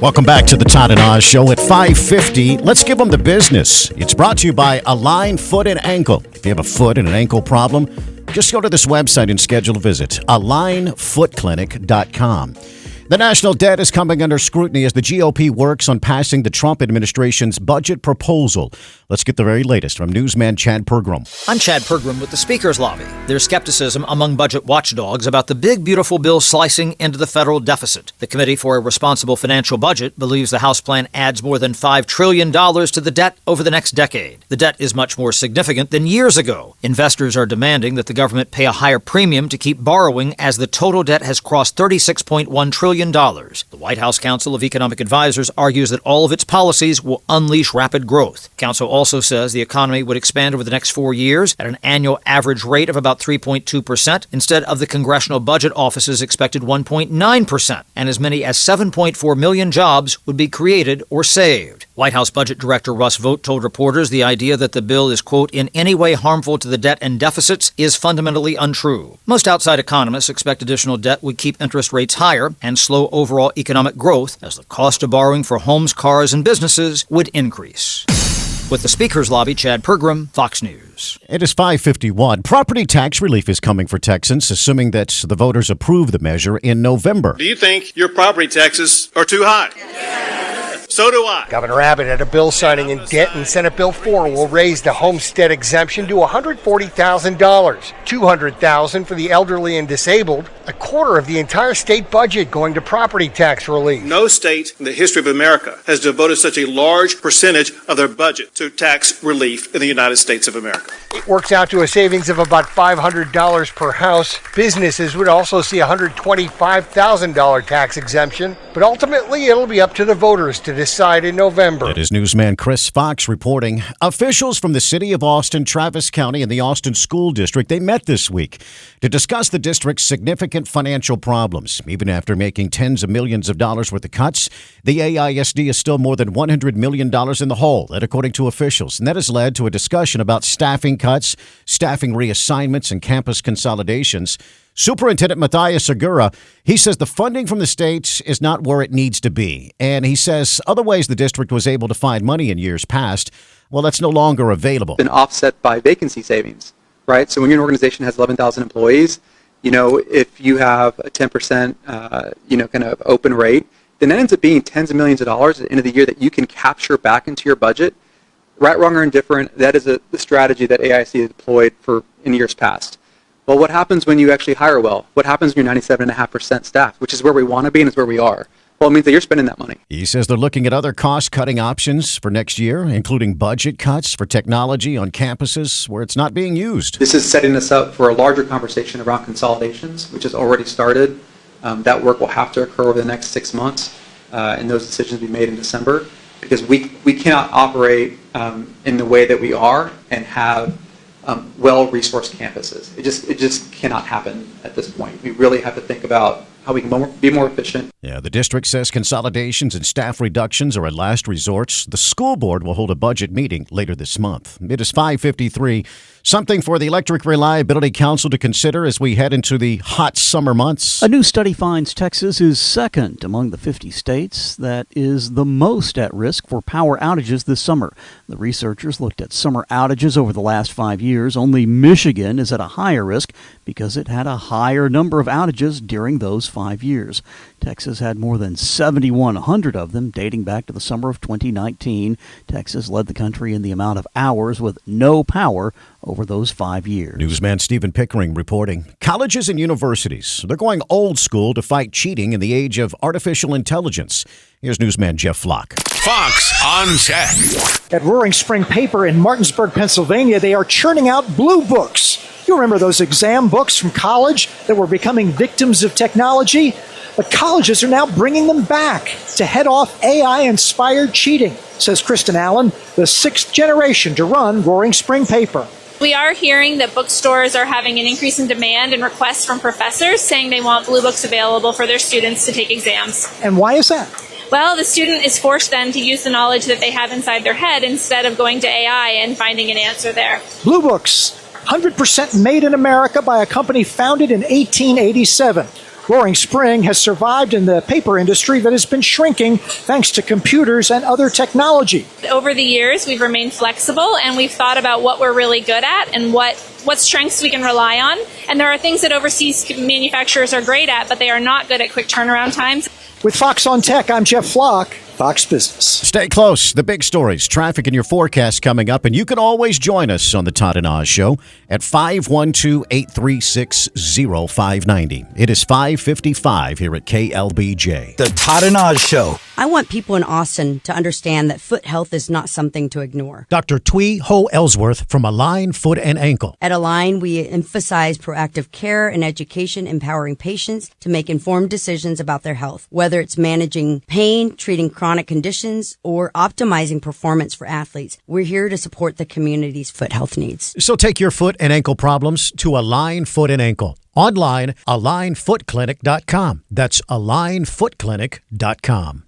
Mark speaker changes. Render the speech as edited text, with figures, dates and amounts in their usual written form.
Speaker 1: Welcome back to the Todd and Oz Show at 5:50. Let's give them the business. It's brought to you by Align Foot and Ankle. If you have a foot and an ankle problem, just go to this website and schedule a visit. AlignFootClinic.com. The national debt is coming under scrutiny as the GOP works on passing the Trump administration's budget proposal. Let's get the very latest from newsman Chad Pergram.
Speaker 2: I'm Chad Pergram with the Speaker's Lobby. There's skepticism among budget watchdogs about the big, beautiful bill slicing into the federal deficit. The Committee for a Responsible Financial Budget believes the House plan adds more than $5 trillion to the debt over the next decade. The debt is much more significant than years ago. Investors are demanding that the government pay a higher premium to keep borrowing as the total debt has crossed $36.1 trillion. The White House Council of Economic Advisors argues that all of its policies will unleash rapid growth. Council also says the economy would expand over the next 4 years at an annual average rate of about 3.2% instead of the Congressional Budget Office's expected 1.9%, and as many as 7.4 million jobs would be created or saved. White House Budget Director Russ Vought told reporters the idea that the bill is, quote, in any way harmful to the debt and deficits is fundamentally untrue. Most outside economists expect additional debt would keep interest rates higher and slow overall economic growth as the cost of borrowing for homes, cars, and businesses would increase. With the Speaker's Lobby, Chad Pergram, Fox News.
Speaker 1: It is 5:51. Property tax relief is coming for Texans, assuming that the voters approve the measure in November.
Speaker 3: Do you think your property taxes are too high? So do I.
Speaker 4: Governor Abbott at a bill signing in Denton. Senate Bill 4 will raise the homestead exemption to $140,000, $200,000 for the elderly and disabled, a quarter of the entire state budget going to property tax relief.
Speaker 3: No state in the history of America has devoted such a large percentage of their budget to tax relief in the United States of America.
Speaker 4: It works out to a savings of about $500 per house. Businesses would also see a $125,000 tax exemption, but ultimately it'll be up to the voters to decide in November.
Speaker 1: That is newsman Chris Fox reporting. Officials from the city of Austin, Travis County, and the Austin School District, they met this week to discuss the district's significant financial problems. Even after making tens of millions of dollars worth of cuts, the AISD is still more than $100 million in the hole, that according to officials. And that has led to a discussion about staffing cuts, staffing reassignments, and campus consolidations. Superintendent Matthias Segura, he says the funding from the states is not where it needs to be. And he says other ways the district was able to find money in years past, well, that's no longer available.
Speaker 5: Been offset by vacancy savings, right? So when your organization has 11,000 employees, if you have a 10%, kind of open rate, then that ends up being tens of millions of dollars at the end of the year that you can capture back into your budget. Right, wrong, or indifferent, that is the strategy that AIC has deployed in years past. Well, what happens when you actually hire well? What happens when you're 97.5% staffed, which is where we want to be and is where we are? Well, it means that you're spending that money.
Speaker 1: He says they're looking at other cost-cutting options for next year, including budget cuts for technology on campuses where it's not being used.
Speaker 5: This is setting us up for a larger conversation around consolidations, which has already started. That work will have to occur over the next 6 months, and those decisions will be made in December, because we cannot operate in the way that we are and have well-resourced campuses. It just cannot happen at this point. We really have to think about how we can be more efficient.
Speaker 1: Yeah, the district says consolidations and staff reductions are a last resort. The school board will hold a budget meeting later this month. It is 5:53. Something for the Electric Reliability Council to consider as we head into the hot summer months.
Speaker 6: A new study finds Texas is second among the 50 states that is the most at risk for power outages this summer. The researchers looked at summer outages over the last 5 years. Only Michigan is at a higher risk because it had a higher number of outages during those 5 years. Texas had more than 7,100 of them dating back to the summer of 2019. Texas led the country in the amount of hours with no power over those 5 years.
Speaker 1: Newsman Stephen Pickering reporting. Colleges and universities, they're going old school to fight cheating in the age of artificial intelligence. Here's newsman Jeff Flock.
Speaker 7: Fox on Tech.
Speaker 8: At Roaring Spring Paper in Martinsburg, Pennsylvania, they are churning out blue books. You remember those exam books from college that were becoming victims of technology? But colleges are now bringing them back to head off AI-inspired cheating, says Kristen Allen, the sixth generation to run Roaring Spring Paper.
Speaker 9: We are hearing that bookstores are having an increase in demand and requests from professors saying they want blue books available for their students to take exams.
Speaker 8: And why is that?
Speaker 9: Well, the student is forced then to use the knowledge that they have inside their head instead of going to AI and finding an answer there.
Speaker 8: Blue books, 100% made in America by a company founded in 1887. Roaring Spring has survived in the paper industry that has been shrinking thanks to computers and other technology.
Speaker 9: Over the years, we've remained flexible and we've thought about what we're really good at and what strengths we can rely on. And there are things that overseas manufacturers are great at, but they are not good at quick turnaround times.
Speaker 8: With Fox on Tech, I'm Jeff Flock, Fox Business.
Speaker 1: Stay close. The big stories, traffic, and your forecast coming up. And you can always join us on the Todd and Oz Show at 512-836-0590. It is 5:55 here at KLBJ.
Speaker 10: The Todd and Oz Show.
Speaker 11: I want people in Austin to understand that foot health is not something to ignore.
Speaker 12: Dr. Twee Ho Ellsworth from Align Foot and Ankle.
Speaker 11: At Align, we emphasize proactive care and education, empowering patients to make informed decisions about their health, whether it's managing pain, treating chronic conditions, or optimizing performance for athletes. We're here to support the community's foot health needs.
Speaker 12: So take your foot and ankle problems to Align Foot and Ankle. Online, alignfootclinic.com. That's alignfootclinic.com.